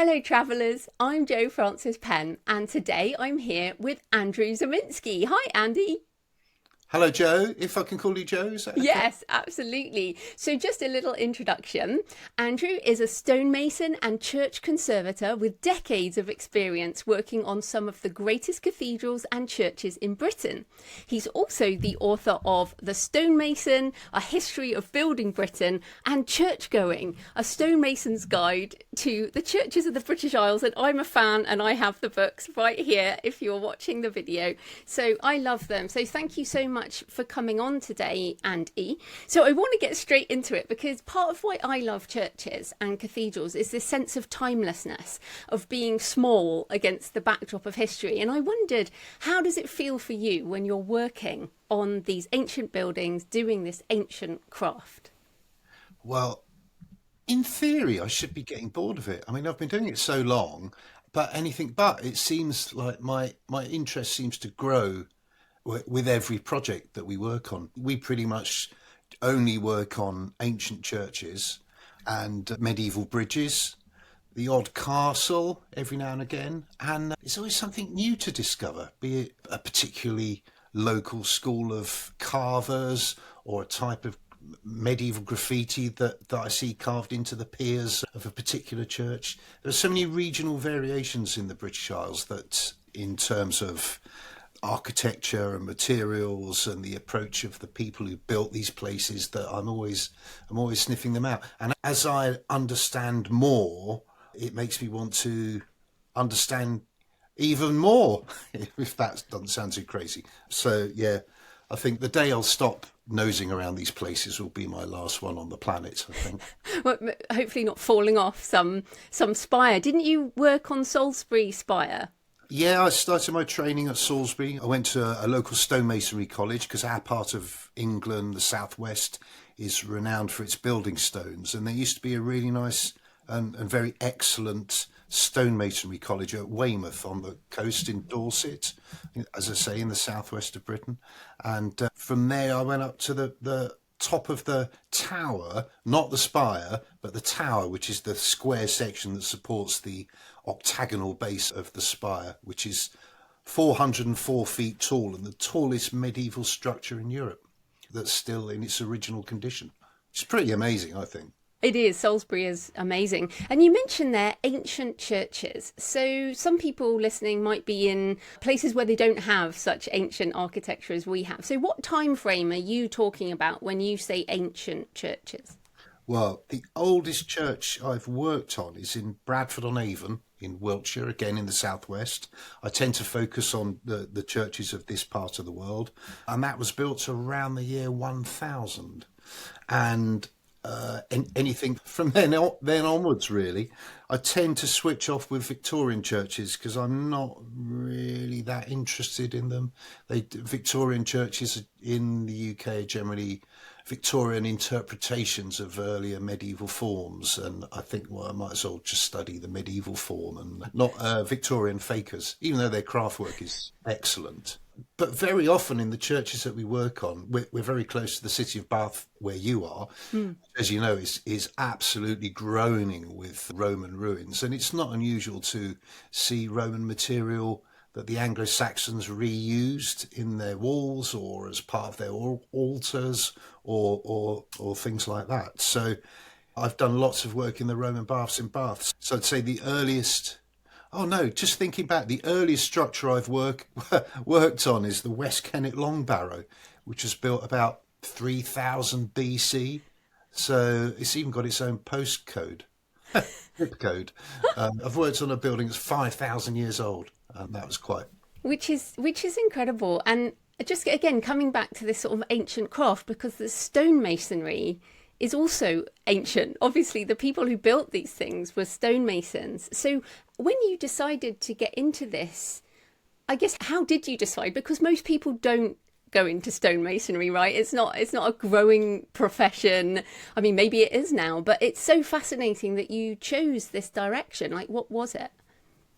Hello travellers, I'm Jo Frances Penn and today I'm here with Andrew Ziminski. Hi Andy. Hello, Joe. If I can call you Joe, is that okay? Yes, absolutely. So, just a little introduction. Andrew is a stonemason and church conservator with decades of experience working on some of the greatest cathedrals and churches in Britain. He's also the author of The Stonemason, A History of Building Britain, and Churchgoing, a stonemason's guide to the churches of the British Isles. And I'm a fan and I have the books right here if you're watching the video. So, I love them. So, thank you so much for coming on today, Andy. So I want to get straight into it because part of why I love churches and cathedrals is this sense of timelessness, of being small against the backdrop of history. And I wondered, how does it feel for you when you're working on these ancient buildings, doing this ancient craft? Well, in theory, I should be getting bored of it. I mean, I've been doing it so long, but it seems like my interest seems to grow with every project that we work on. We pretty much only work on ancient churches and medieval bridges, the odd castle every now and again, and it's always something new to discover, be it a particularly local school of carvers or a type of medieval graffiti that I see carved into the piers of a particular church. There are so many regional variations in the British Isles that, in terms of architecture and materials and the approach of the people who built these places, that I'm always sniffing them out. And as I understand more, it makes me want to understand even more, if that doesn't sound too crazy. So yeah, I think the day I'll stop nosing around these places will be my last one on the planet, I think. Well, hopefully not falling off some spire. Didn't you work on Salisbury Spire? Yeah, I started my training at Salisbury. I went to a local stonemasonry college because our part of England, the southwest, is renowned for its building stones. And there used to be a really nice and very excellent stonemasonry college at Weymouth on the coast in Dorset, as I say, in the southwest of Britain. And from there, I went up to the top of the tower, not the spire, but the tower, which is the square section that supports the octagonal base of the spire, which is 404 feet tall and the tallest medieval structure in Europe that's still in its original condition. It's pretty amazing, I think. It is. Salisbury is amazing. And you mentioned there ancient churches. So some people listening might be in places where they don't have such ancient architecture as we have. So what time frame are you talking about when you say ancient churches? Well, the oldest church I've worked on is in Bradford-on-Avon in Wiltshire, again in the southwest. I tend to focus on the churches of this part of the world, and that was built around the year 1000. And anything from then onwards, really. I tend to switch off with Victorian churches because I'm not really that interested in them. Victorian churches in the UK are generally Victorian interpretations of earlier medieval forms, and I think, well, I might as well just study the medieval form and not Victorian fakers, even though their craftwork is excellent. But very often in the churches that we work on, we're very close to the city of Bath, where you are, as you know, is absolutely groaning with Roman ruins. And it's not unusual to see Roman material that the Anglo-Saxons reused in their walls or as part of their altars or things like that. So I've done lots of work in the Roman baths in Bath. So I'd say the earliest... Oh no, just thinking back, the earliest structure I've worked on is the West Kennet Long Barrow, which was built about 3000 BC. So it's even got its own postcode, zip code. I've worked on a building that's 5,000 years old, and that was quite... Which is incredible. And just again, coming back to this sort of ancient craft, because the stonemasonry is also ancient. Obviously, the people who built these things were stonemasons. So when you decided to get into this, I guess, how did you decide? Because most people don't go into stonemasonry, right? It's not a growing profession. I mean, maybe it is now, but it's so fascinating that you chose this direction. Like, what was it?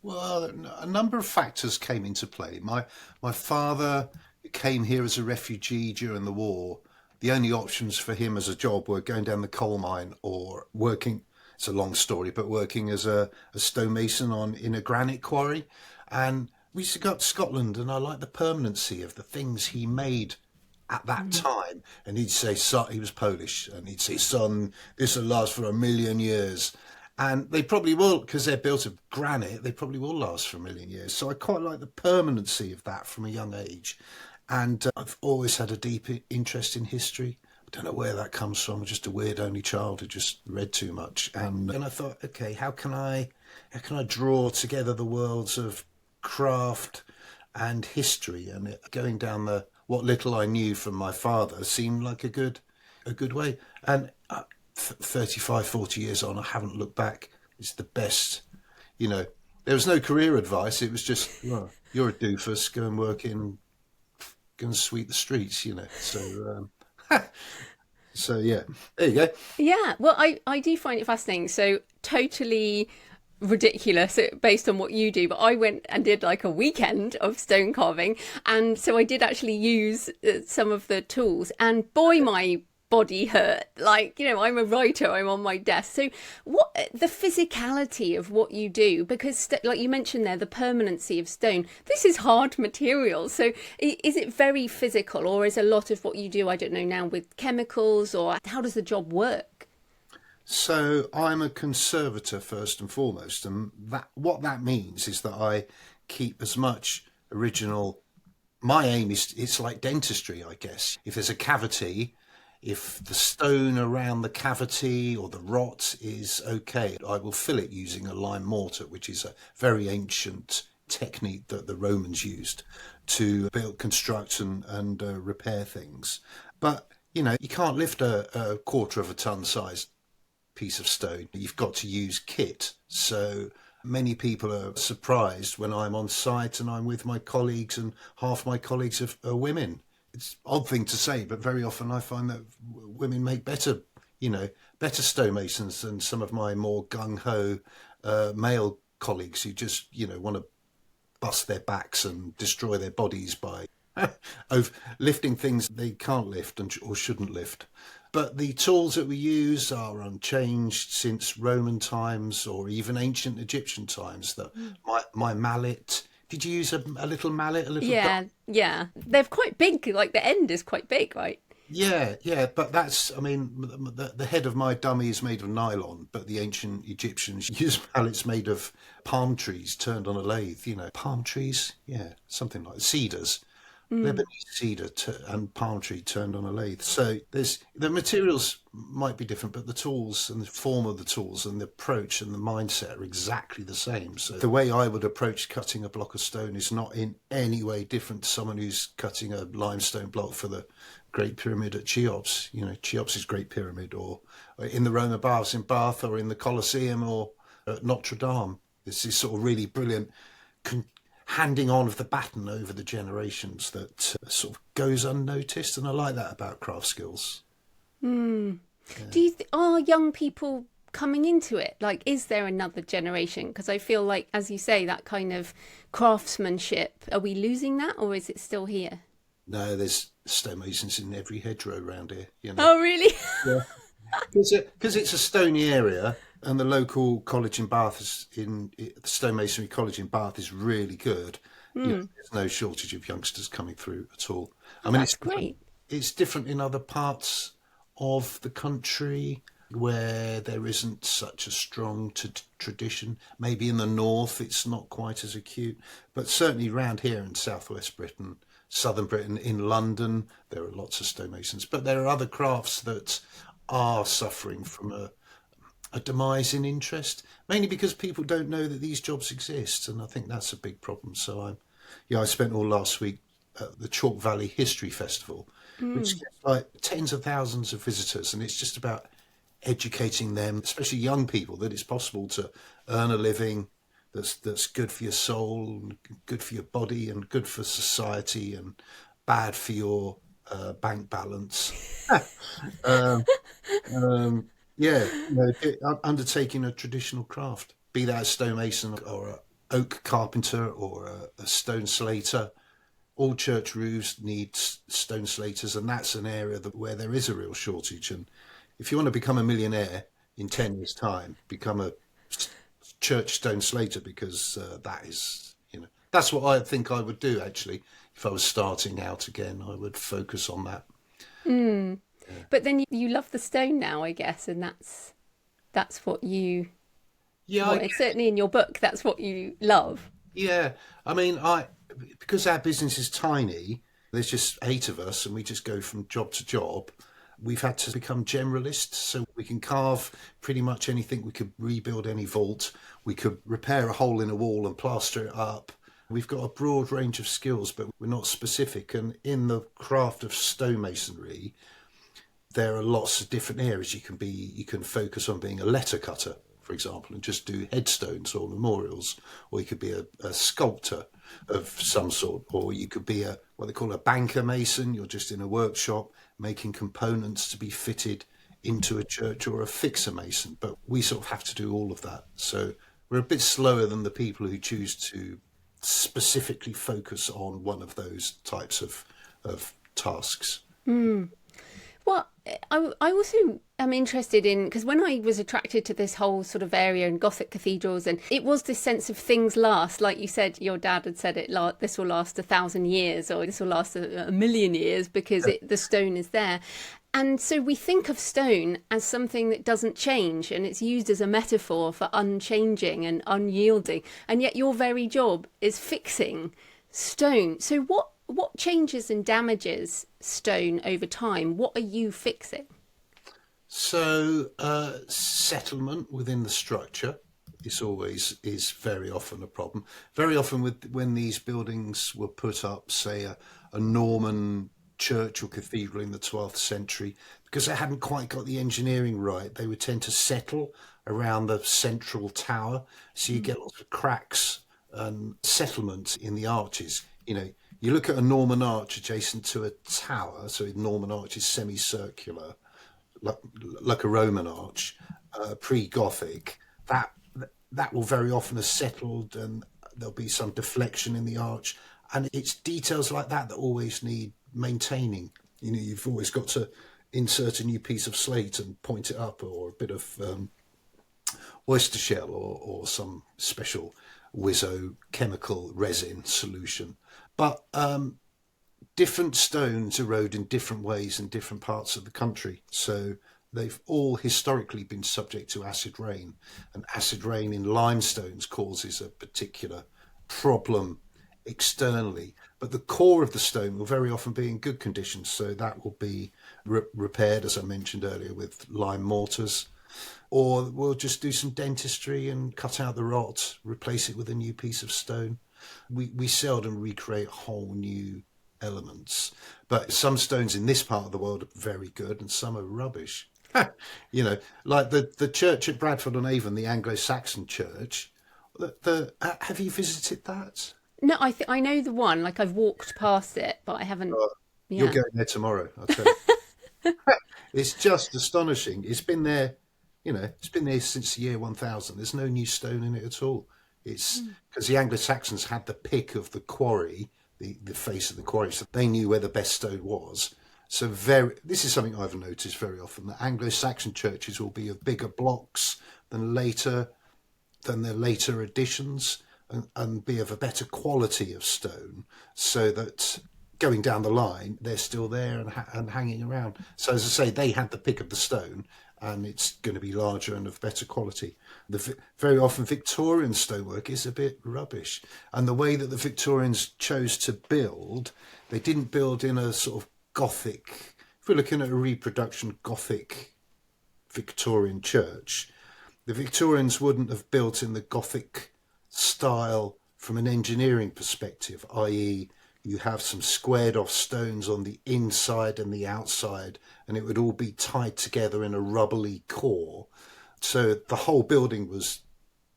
Well, a number of factors came into play. My father came here as a refugee during the war. The only options for him as a job were going down the coal mine or working it's a long story, but working as a stonemason in a granite quarry. And we used to go up to Scotland, and I like the permanency of the things he made at that time. And he'd say, son, he was Polish, and he'd say, son, this will last for 1,000,000 years. And they probably will, because they're built of granite, they probably will last for 1,000,000 years. So I quite like the permanency of that from a young age. And I've always had a deep interest in history. I don't know where that comes from. I'm just a weird only child who just read too much. And I thought, okay, how can I draw together the worlds of craft and history? And going down what little I knew from my father seemed like a good way. And 35, 40 years on, I haven't looked back. It's the best. There was no career advice. It was just, well, you're a doofus, go and sweep the streets, So, so yeah, there you go. Yeah, well, I do find it fascinating. So totally ridiculous based on what you do, but I went and did like a weekend of stone carving, and so I did actually use some of the tools, and boy, my body hurt. Like, I'm a writer, I'm on my desk. So what the physicality of what you do, because like you mentioned there, the permanency of stone, this is hard material. So is it very physical, or is a lot of what you do, I don't know now, with chemicals, or how does the job work? So I'm a conservator first and foremost, and what that means is that I keep as much original. My aim is, it's like dentistry, I guess. If there's a cavity, if the stone around the cavity or the rot is okay, I will fill it using a lime mortar, which is a very ancient technique that the Romans used to build, construct and repair things. But, you can't lift a quarter of a ton sized piece of stone. You've got to use kit. So many people are surprised when I'm on site and I'm with my colleagues, and half my colleagues are women. It's an odd thing to say, but very often I find that women make better stonemasons than some of my more gung-ho male colleagues who just, want to bust their backs and destroy their bodies by lifting things they can't lift or shouldn't lift. But the tools that we use are unchanged since Roman times or even ancient Egyptian times. My mallet. Did you use a little mallet? Yeah. They're quite big. Like the end is quite big, right? Yeah. But the head of my dummy is made of nylon, but the ancient Egyptians used mallets made of palm trees turned on a lathe. Palm trees, something like cedars. Lebanese cedar and palm tree turned on a lathe. So the materials might be different, but the tools and the form of the tools and the approach and the mindset are exactly the same. So the way I would approach cutting a block of stone is not in any way different to someone who's cutting a limestone block for the Great Pyramid at Cheops. Cheops' Great Pyramid, or in the Roman Baths in Bath, or in the Colosseum, or at Notre Dame. This is sort of really brilliant handing on of the baton over the generations that sort of goes unnoticed, and I like that about craft skills. Do you are young people coming into it? Like, is there another generation? Because I feel like, as you say, that kind of craftsmanship, are we losing that, or is it still here? No, there's stonemasons in every hedgerow around here. Oh, really? Yeah. Because it's a stony area, and the local college in Bath, the Stonemasonry College in Bath, is really good. There's no shortage of youngsters coming through at all. That's great. It's different in other parts of the country where there isn't such a strong tradition. Maybe in the north it's not quite as acute, but certainly around here in southwest Britain, southern Britain, in London, there are lots of stonemasons. But there are other crafts that are suffering from a demise in interest, mainly because people don't know that these jobs exist, and I think that's a big problem. So I spent all last week at the Chalk Valley History Festival, which gets like tens of thousands of visitors, and it's just about educating them, especially young people, that it's possible to earn a living that's good for your soul, and good for your body, and good for society, and bad for your bank balance. Undertaking a traditional craft, be that a stonemason or an oak carpenter or a stone slater. All church roofs need stone slaters, and that's an area where there is a real shortage. And if you want to become a millionaire, in 10 years' time become a church stone slater, because that is, that's what I think I would do actually. If I was starting out again, I would focus on that. Mm. But then you love the stone now, I guess, and that's what you, Yeah, well, it's certainly in your book, that's what you love. yeah. I mean, because our business is tiny, there's just 8 of us, and we just go from job to job. We've had to become generalists, so we can carve pretty much anything. We could rebuild any vault. We could repair a hole in a wall and plaster it up. We've got a broad range of skills, but we're not specific. And in the craft of stonemasonry, there are lots of different areas. You can focus on being a letter cutter, for example, and just do headstones or memorials, or you could be a sculptor of some sort, or you could be what they call a banker mason. You're just in a workshop making components to be fitted into a church, or a fixer mason. But we sort of have to do all of that. So we're a bit slower than the people who choose to specifically focus on one of those types of tasks. Mm. Well, I also am interested in, because when I was attracted to this whole sort of area in Gothic cathedrals, and it was this sense of things last, like you said, your dad had said this will last 1,000 years, or this will last a million years, because the stone is there. And so we think of stone as something that doesn't change, and it's used as a metaphor for unchanging and unyielding. And yet your very job is fixing stone. So what changes and damages stone over time? What are you fixing? So settlement within the structure is very often a problem. Very often when these buildings were put up, say a Norman church or cathedral in the 12th century, because they hadn't quite got the engineering right, they would tend to settle around the central tower. So you get lots of cracks and settlement in the arches. You look at a Norman arch adjacent to a tower, so a Norman arch is semicircular, like a Roman arch, pre-Gothic. That will very often have settled, and there'll be some deflection in the arch, and it's details like that always need maintaining. You've always got to insert a new piece of slate and point it up, or a bit of oyster shell, or some special Wizzo chemical resin solution. But different stones erode in different ways in different parts of the country. So they've all historically been subject to acid rain. And acid rain in limestones causes a particular problem externally. But the core of the stone will very often be in good condition. So that will be repaired, as I mentioned earlier, with lime mortars. Or we'll just do some dentistry and cut out the rot, replace it with a new piece of stone. We seldom recreate whole new elements, but some stones in this part of the world are very good and some are rubbish. Like the church at Bradford-on-Avon, the Anglo-Saxon church. Have you visited that? No, I know the one. Like, I've walked past it, but I haven't. You're going there tomorrow, I'll tell you. It's just astonishing. It's been there since the year 1000. There's no new stone in it at all. It's because the Anglo-Saxons had the pick of the quarry, the face of the quarry, so they knew where the best stone was. So this is something I've noticed very often, that Anglo-Saxon churches will be of bigger blocks than their later additions, and be of a better quality of stone, so that going down the line they're still there and hanging around. So as I say, they had the pick of the stone, and it's going to be larger and of better quality. Very often Victorian stonework is a bit rubbish. And the way that the Victorians chose to build, they didn't build in a sort of Gothic, if we're looking at a reproduction Gothic Victorian church, the Victorians wouldn't have built in the Gothic style from an engineering perspective, i.e. you have some squared off stones on the inside and the outside, and it would all be tied together in a rubbly core. So the whole building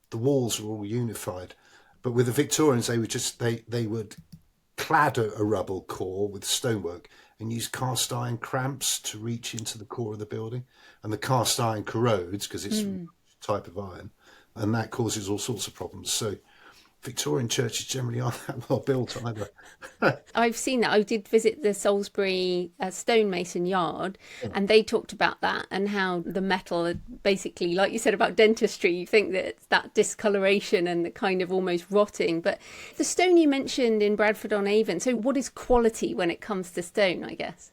the walls were all unified. But with the Victorians, they would clad a rubble core with stonework and use cast iron cramps to reach into the core of the building. And the cast iron corrodes because it's a type of iron, and that causes all sorts of problems. So Victorian churches generally aren't that well built either. I've seen that. I did visit the Salisbury Stonemason yard, and they talked about that and how the metal, basically, like you said about dentistry, you think that it's that discoloration and the kind of almost rotting. But the stone you mentioned in Bradford-on-Avon, so what is quality when it comes to stone, I guess?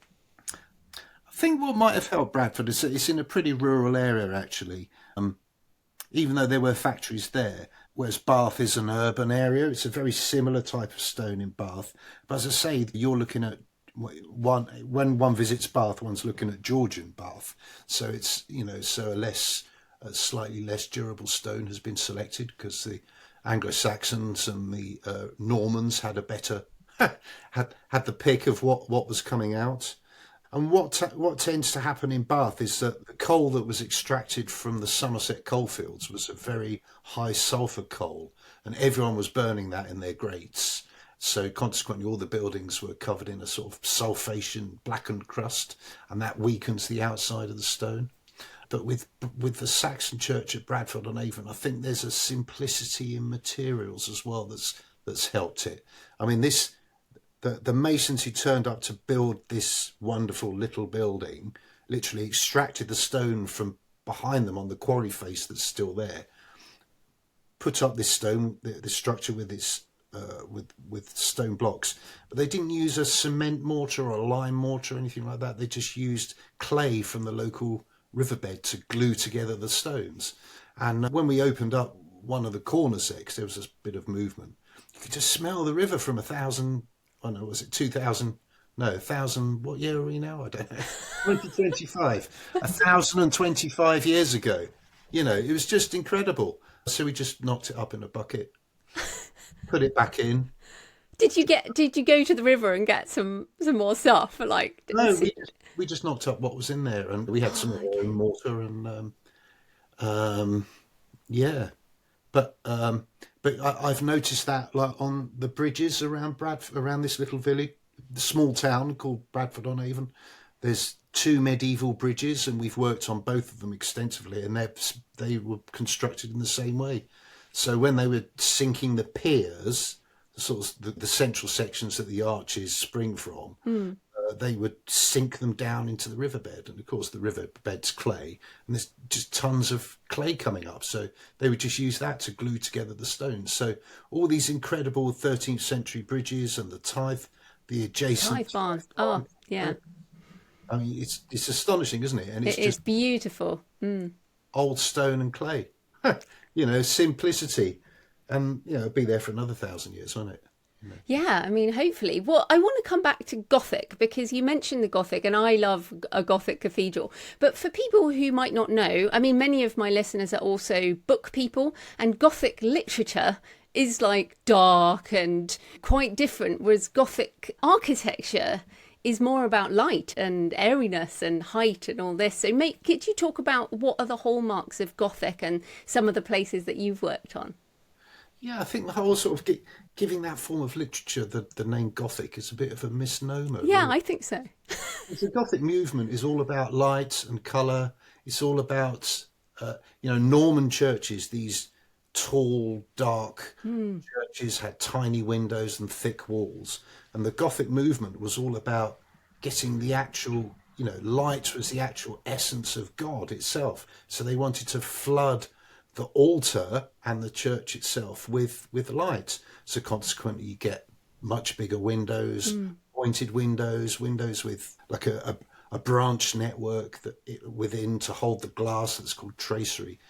I think what might have helped Bradford is that it's in a pretty rural area, actually. Even though there were factories there, whereas Bath is an urban area, it's a very similar type of stone in Bath. But as I say, you're looking at when one visits Bath, one's looking at Georgian Bath. So it's, so a slightly less durable stone has been selected because the Anglo-Saxons and the Normans had a better had the pick of what was coming out. And what tends to happen in Bath is that the coal that was extracted from the Somerset coalfields was a very high sulphur coal, and everyone was burning that in their grates. So consequently, all the buildings were covered in a sort of sulphation blackened crust, and that weakens the outside of the stone. But with the Saxon church at Bradford-on-Avon, I think there's a simplicity in materials as well that's helped it. I mean, the masons who turned up to build this wonderful little building literally extracted the stone from behind them on the quarry face that's still there, put up this structure with its with stone blocks, but they didn't use a cement mortar or a lime mortar or anything like that. They just used clay from the local riverbed to glue together the stones. And when we opened up one of the corners there, because there was a bit of movement, you could just smell the river from 1,000. Oh no, was it 2000? No, 1,000. What year are we now? I don't know. 2025. 1,025 years ago. It was just incredible. So we just knocked it up in a bucket, put it back in. Did you go to the river and get some more stuff? No, we just knocked up what was in there, and we had some mortar and yeah. But I've noticed that on the bridges around Bradford, around this little village, the small town called Bradford-on-Avon, there's 2 medieval bridges, and we've worked on both of them extensively, and they were constructed in the same way. So when they were sinking the piers, the central sections that the arches spring from, they would sink them down into the riverbed, and of course the riverbed's clay, and there's just tons of clay coming up, so they would just use that to glue together the stones. So all these incredible 13th century bridges and the adjacent barn. Oh, yeah. I mean, it's astonishing, isn't it? And it's just beautiful. Old stone and clay. Simplicity, and it'll be there for another 1,000 years, won't it? Yeah, I mean, hopefully. Well, I want to come back to Gothic because you mentioned the Gothic, and I love a Gothic cathedral. But for people who might not know, I mean, many of my listeners are also book people, and Gothic literature is dark and quite different, whereas Gothic architecture is more about light and airiness and height and all this. So could you talk about what are the hallmarks of Gothic and some of the places that you've worked on? Yeah, I think the whole sort of giving that form of literature the name Gothic is a bit of a misnomer. Yeah, really. I think so. The Gothic movement is all about light and colour. It's all about, Norman churches, these tall, dark churches had tiny windows and thick walls. And the Gothic movement was all about getting the actual, light was the actual essence of God itself. So they wanted to flood the altar and the church itself with light. So consequently, you get much bigger windows, pointed windows with a branch network within to hold the glass that's called tracery.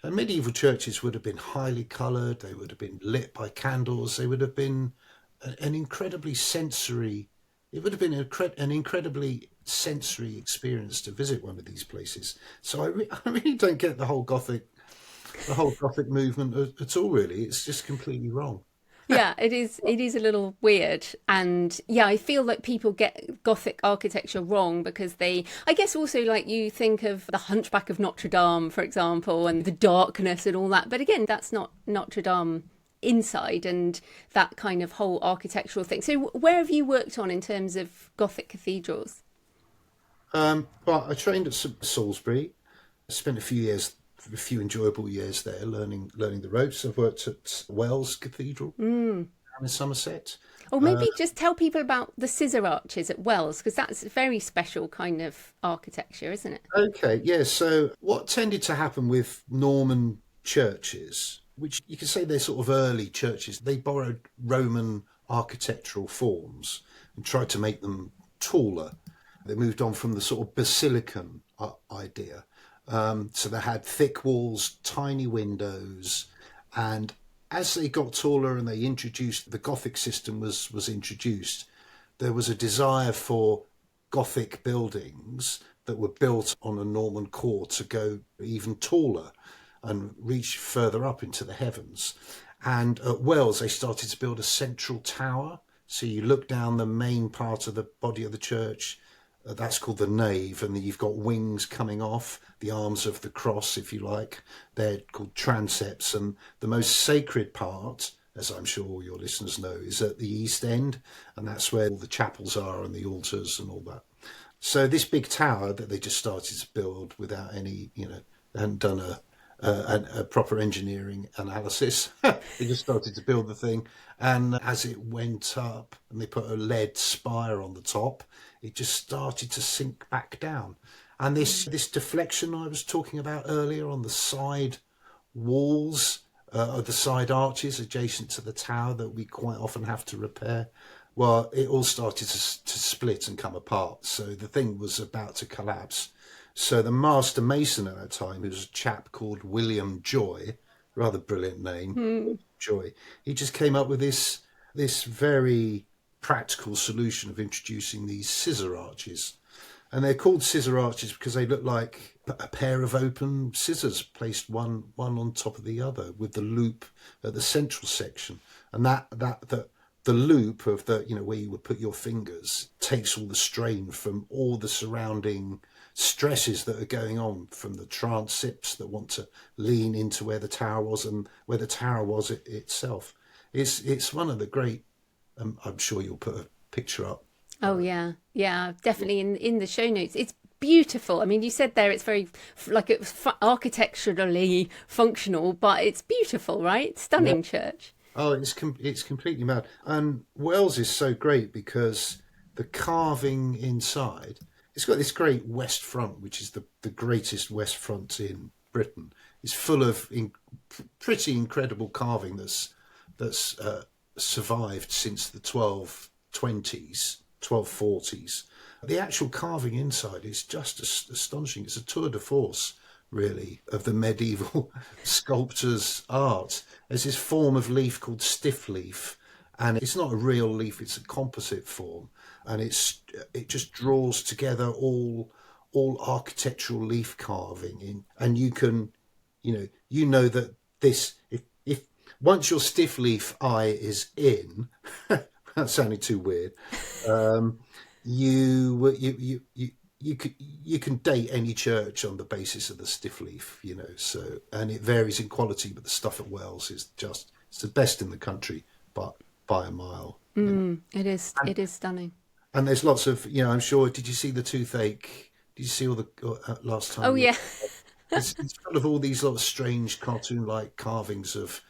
And medieval churches would have been highly coloured. They would have been lit by candles. They would have been an incredibly sensory. It would have been an incredibly sensory experience to visit one of these places. So I really don't get the whole Gothic movement at all, really. It's just completely wrong. Yeah, it is a little weird. And yeah, I feel like people get Gothic architecture wrong because I guess also you think of the Hunchback of Notre Dame, for example, and the darkness and all that. But again, that's not Notre Dame inside and that kind of whole architectural thing. So where have you worked on in terms of Gothic cathedrals? Well, I trained at Salisbury. I spent a few years a few enjoyable years there, learning the ropes. I've worked at Wells Cathedral down in Somerset. Or maybe just tell people about the scissor arches at Wells, because that's a very special kind of architecture, isn't it? Okay, yeah. So what tended to happen with Norman churches, which you could say they're sort of early churches, they borrowed Roman architectural forms and tried to make them taller. They moved on from the sort of basilican idea. So they had thick walls, tiny windows, and as they got taller and they introduced, the Gothic system was introduced, there was a desire for Gothic buildings that were built on a Norman core to go even taller and reach further up into the heavens. And at Wells, they started to build a central tower. So you look down the main part of the body of the church, that's called the nave, and you've got wings coming off, the arms of the cross, if you like. They're called transepts, and the most sacred part, as I'm sure all your listeners know, is at the east end, and that's where all the chapels are and the altars and all that. So this big tower that they just started to build without any, they hadn't done a proper engineering analysis. They just started to build the thing, and as it went up and they put a lead spire on the top, it just started to sink back down. And this deflection I was talking about earlier on the side walls, the side arches adjacent to the tower that we quite often have to repair, well, it all started to split and come apart. So the thing was about to collapse. So the master mason at that time, who was a chap called William Joy, rather brilliant name, Joy, he just came up with this very practical solution of introducing these scissor arches. And they're called scissor arches because they look like a pair of open scissors placed one on top of the other, with the loop at the central section. And the loop of the, where you would put your fingers, takes all the strain from all the surrounding stresses that are going on from the transepts that want to lean into where the tower was and where the tower was itself. It's one of the great, I'm sure you'll put a picture up. Oh yeah, definitely in the show notes. It's beautiful. I mean, you said there it's very it's architecturally functional, but it's beautiful, right? Stunning church. Oh, it's completely mad. And Wells is so great because the carving inside, it's got this great west front, which is the greatest west front in Britain. It's full of pretty incredible carving that's survived since the 1220s, 1240s. The actual carving inside is just astonishing. It's a tour de force, really, of the medieval sculptor's art. There's this form of leaf called stiff leaf, and it's not a real leaf, it's a composite form, and it just draws together all architectural leaf carving in, and you can that this, if once your stiff leaf eye is in, that sounded too weird, you can date any church on the basis of the stiff leaf, so, and it varies in quality, but the stuff at Wells is it's the best in the country, but by a mile. It is stunning. And there's lots of, I'm sure, did you see the toothache? Did you see all the last time? Oh yeah. It's full of all these lot of strange cartoon-like carvings of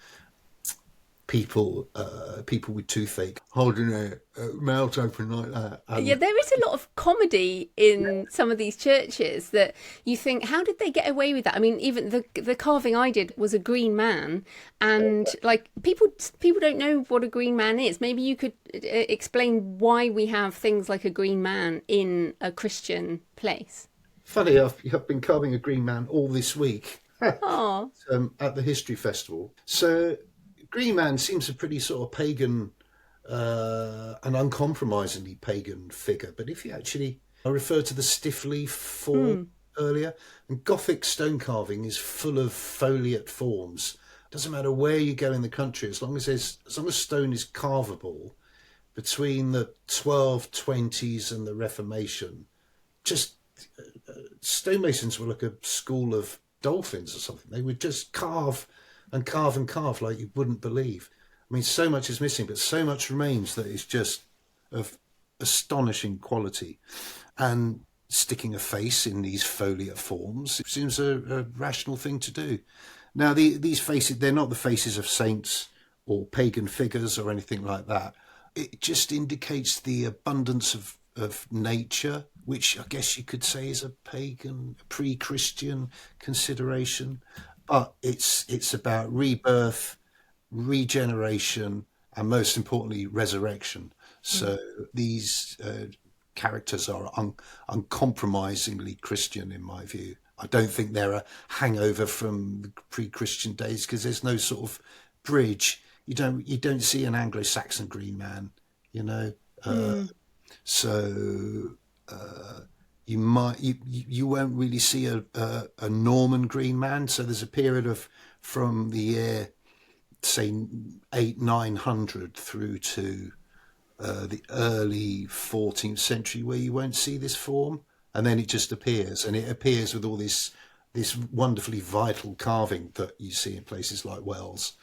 people with toothache holding their mouths open like that. Yeah, there is a lot of comedy in some of these churches that you think, how did they get away with that? I mean, even the carving I did was a green man, and people don't know what a green man is. Maybe you could explain why we have things like a green man in a Christian place. Funny, I've been carving a green man all this week at the History Festival. So Green Man seems a pretty sort of pagan, an uncompromisingly pagan figure. But if you actually, I referred to the stiff leaf form earlier, and Gothic stone carving is full of foliate forms. Doesn't matter where you go in the country, as long as stone is carvable, between the 1220s and the Reformation, just stonemasons were like a school of dolphins or something. They would just carve and carve and carve like you wouldn't believe. I mean, so much is missing, but so much remains that is just of astonishing quality. And sticking a face in these foliate forms. It seems a rational thing to do. Now, these faces, they're not the faces of saints or pagan figures or anything like that. It just indicates the abundance of nature, which I guess you could say is a pagan, pre-Christian consideration. But it's about rebirth, regeneration, and most importantly, resurrection. So these characters are uncompromisingly Christian, in my view. I don't think they're a hangover from the pre-Christian days, because there's no sort of bridge. You don't see an Anglo-Saxon green man, you know. So you won't really see a Norman green man. So there's a period of from the year, say, 900 through to the early 14th century, where you won't see this form, and then it just appears, and it appears with all this wonderfully vital carving that you see in places like Wells.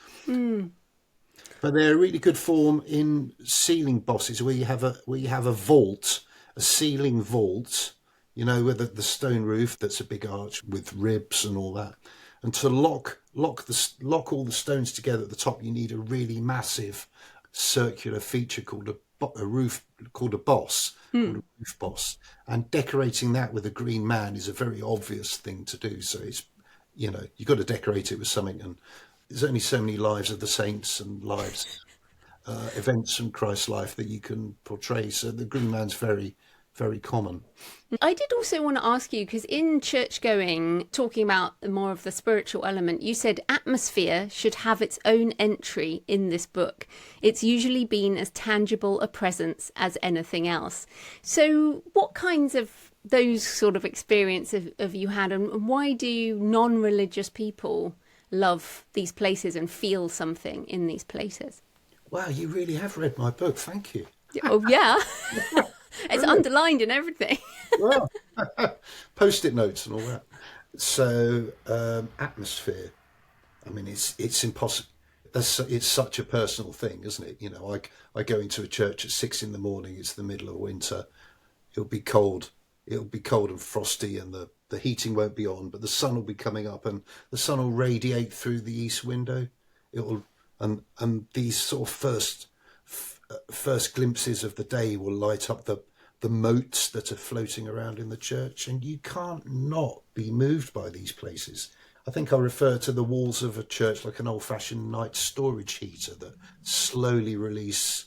But they're a really good form in ceiling bosses, where you have a vault, a ceiling vault, you know, with the stone roof that's a big arch with ribs and all that. And to lock all the stones together at the top, you need a really massive circular feature called a roof, called a boss, called a roof boss. And decorating that with a green man is a very obvious thing to do. So it's, you know, you've got to decorate it with something, and there's only so many lives of the saints and events from Christ's life that you can portray. So the green man's very, very common. I did also want to ask you, because in church going, talking about more of the spiritual element, you said atmosphere should have its own entry in this book. It's usually been as tangible a presence as anything else. So what kinds of those sort of experiences have you had, and why do non-religious people love these places and feel something in these places? Wow, you really have read my book. Thank you. Oh, yeah. It's underlined and everything. Well, post-it notes and all that. So, atmosphere. I mean, it's impossible. It's such a personal thing, isn't it? You know, I go into a church at 6 a.m. It's the middle of winter. It'll be cold. It'll be cold and frosty, and the heating won't be on, but the sun will be coming up, and the sun will radiate through the east window. And these sort of first glimpses of the day will light up the motes that are floating around in the church, and you can't not be moved by these places. I think I refer to the walls of a church like an old-fashioned night storage heater that slowly release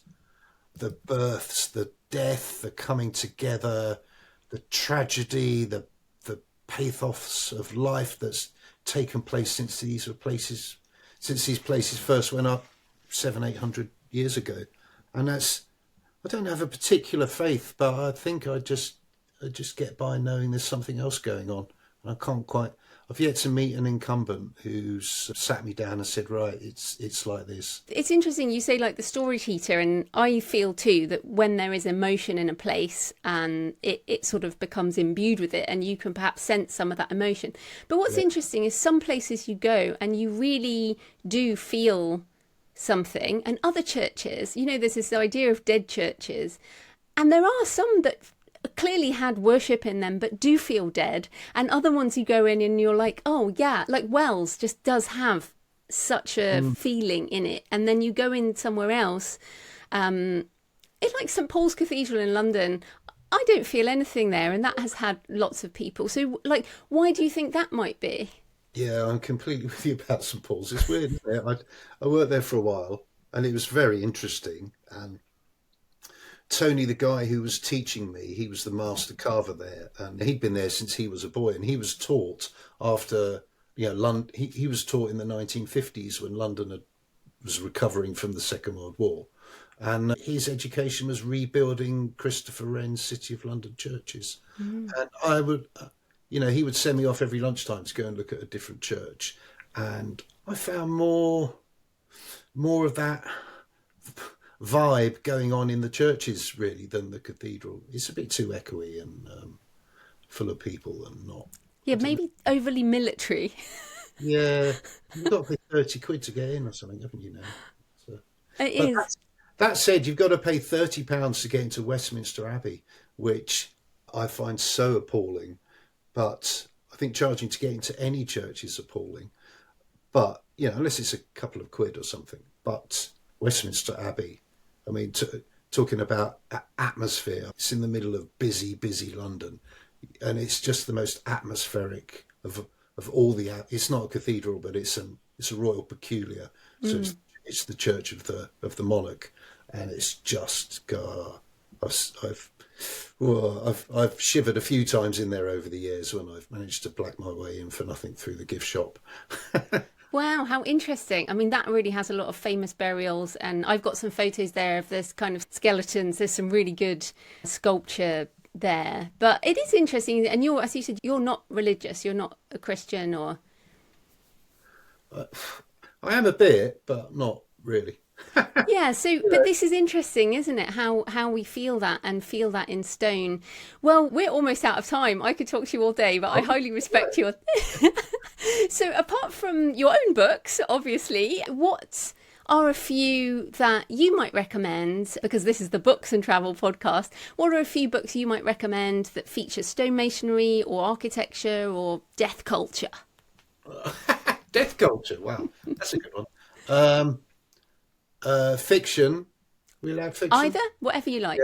the births, the death, the coming together, the tragedy, the pathos of life that's taken place since these places first went up 700-800 years ago. And I don't have a particular faith, but I think I just get by knowing there's something else going on. And I've yet to meet an incumbent who's sat me down and said, right, it's like this. It's interesting you say like the storage heater, and I feel too that when there is emotion in a place and it sort of becomes imbued with it, and you can perhaps sense some of that emotion. But what's interesting is some places you go and you really do feel something, and other churches, you know, there's this idea of dead churches, and there are some that clearly had worship in them but do feel dead, and other ones you go in and you're like, oh yeah, like Wells just does have such a feeling in it. And then you go in somewhere else, it's like St Paul's Cathedral in London, I don't feel anything there, and that has had lots of people. So like, why do you think that might be? Yeah, I'm completely with you about St Paul's. It's weird, isn't it? I worked there for a while, and it was very interesting. And Tony, the guy who was teaching me, he was the master carver there, and he'd been there since he was a boy. And he was taught after, you know, London. He was taught in the 1950s when London was recovering from the Second World War, and his education was rebuilding Christopher Wren's City of London churches. And I would. You know, he would send me off every lunchtime to go and look at a different church. And I found more of that vibe going on in the churches, really, than the cathedral. It's a bit too echoey and full of people and not... Yeah, maybe overly military. Yeah, you've got to pay 30 quid to get in or something, haven't you now? So, It is. That said, you've got to pay £30 to get into Westminster Abbey, which... I find so appalling. But I think charging to get into any church is appalling. But, unless it's a couple of quid or something. But Westminster Abbey, I mean, talking about atmosphere, it's in the middle of busy, busy London. And it's just the most atmospheric of all the... It's not a cathedral, but it's a royal peculiar. So it's the church of the monarch. And it's just... I've shivered a few times in there over the years when I've managed to black my way in for nothing through the gift shop. Wow, how interesting. I mean, that really has a lot of famous burials, and I've got some photos there of this kind of skeletons. There's some really good sculpture there. But it is interesting, and as you said, you're not religious, you're not a Christian or... I am a bit, but not really. Yeah, but this is interesting, isn't it? How we feel that and feel that in stone. Well, we're almost out of time. I could talk to you all day, but I highly respect your... So apart from your own books, obviously, what are a few that you might recommend, because this is the Books and Travel podcast, what are a few books you might recommend that feature stonemasonry or architecture or death culture? Death culture, wow, that's a good one. Fiction. We allowed fiction? Either, whatever you like.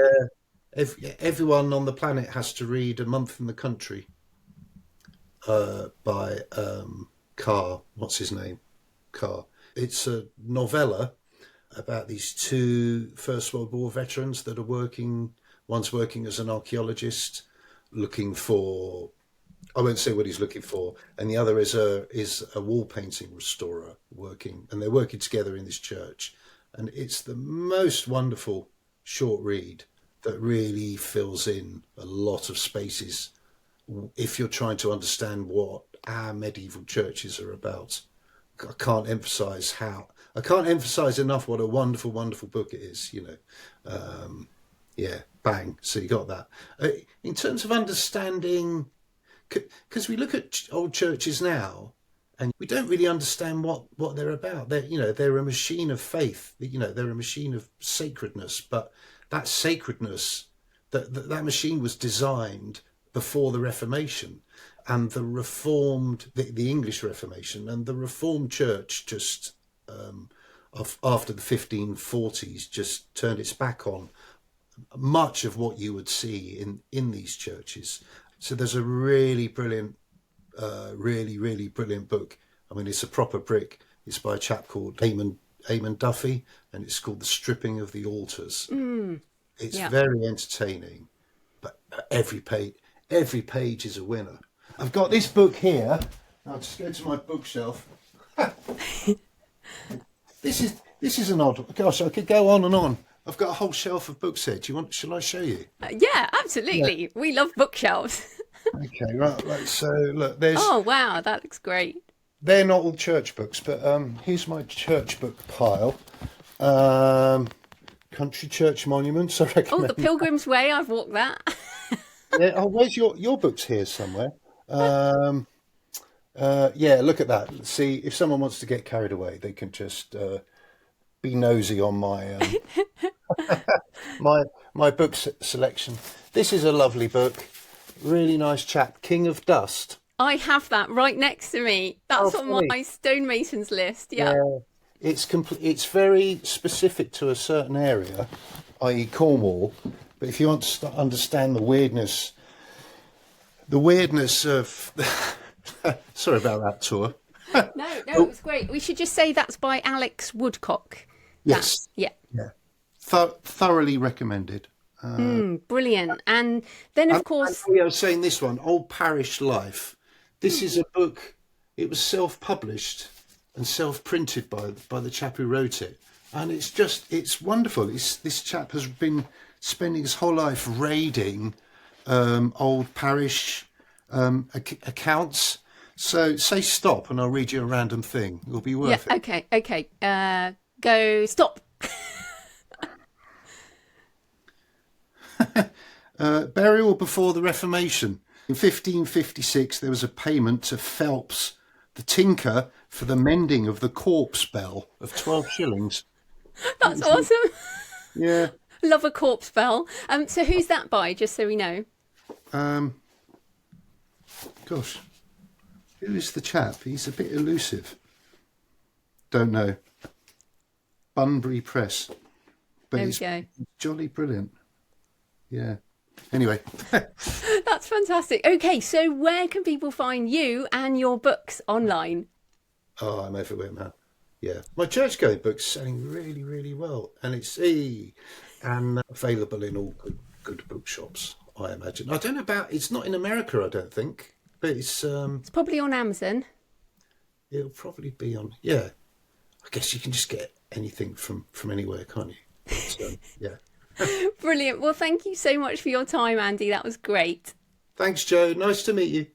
Yeah. Everyone on the planet has to read A Month in the Country by Carr. What's his name? Carr. It's a novella about these two First World War veterans that are working. One's working as an archaeologist, looking for... I won't say what he's looking for, and the other is a wall painting restorer working, and they're working together in this church. And it's the most wonderful short read that really fills in a lot of spaces if you're trying to understand what our medieval churches are about. I can't emphasize enough what a wonderful, wonderful book it is, bang. So you got that. In terms of understanding, because we look at old churches now, and we don't really understand what they're about. They're a machine of faith. They're a machine of sacredness. But that sacredness, that machine was designed before the Reformation, and the English Reformation, and the Reformed Church just after the 1540s just turned its back on much of what you would see in these churches. So there's a really brilliant. Really, really brilliant book. I mean, it's a proper brick. It's by a chap called Eamon Duffy, and it's called The Stripping of the Altars. It's very entertaining, but every page is a winner. I've got this book here. I'll just go to my bookshelf. This is an odd... Gosh, I could go on and on. I've got a whole shelf of books here. Shall I show you? Yeah, absolutely. Yeah. We love bookshelves. Okay, right. So look, there's... Oh, wow, that looks great. They're not all church books, but here's my church book pile. Country church monuments, I recommend. Oh, the Pilgrim's Way, I've walked that. Yeah. Oh, where's your books here somewhere? Yeah, look at that. See, if someone wants to get carried away, they can just be nosy on my my book selection. This is a lovely book. Really nice chap, King of Dust. I have that right next to me. That's on my stonemasons list. Yeah. It's very specific to a certain area, i.e. Cornwall. But if you want to understand the weirdness of... Sorry about that, Tor. No, it was great. We should just say that's by Alex Woodcock. Yes. Yeah. Thoroughly recommended. Brilliant. And then, of course... I was saying this one, Old Parish Life. This is a book. It was self-published and self-printed by the chap who wrote it. And it's wonderful. This chap has been spending his whole life raiding old parish accounts. So say stop and I'll read you a random thing. It'll be worth it. Okay. Go stop. Burial before the Reformation. In 1556, there was a payment to Phelps, the tinker, for the mending of the corpse bell of 12 shillings. That's awesome. Yeah. Love a corpse bell. So who's that by, just so we know? Gosh, who is the chap? He's a bit elusive. Don't know. Bunbury Press. But There we it's go. jolly brilliant. Yeah. Anyway. That's fantastic. Okay, so where can people find you and your books online? Oh, I'm everywhere now. Yeah. My church-going book's selling really, really well. And it's available in all good bookshops, I imagine. I don't know it's not in America, I don't think. But It's probably on Amazon. it'll probably be on, yeah. I guess you can just get anything from anywhere, can't you? So, yeah. Brilliant. Well, thank you so much for your time, Andy. That was great. Thanks, Joe. Nice to meet you.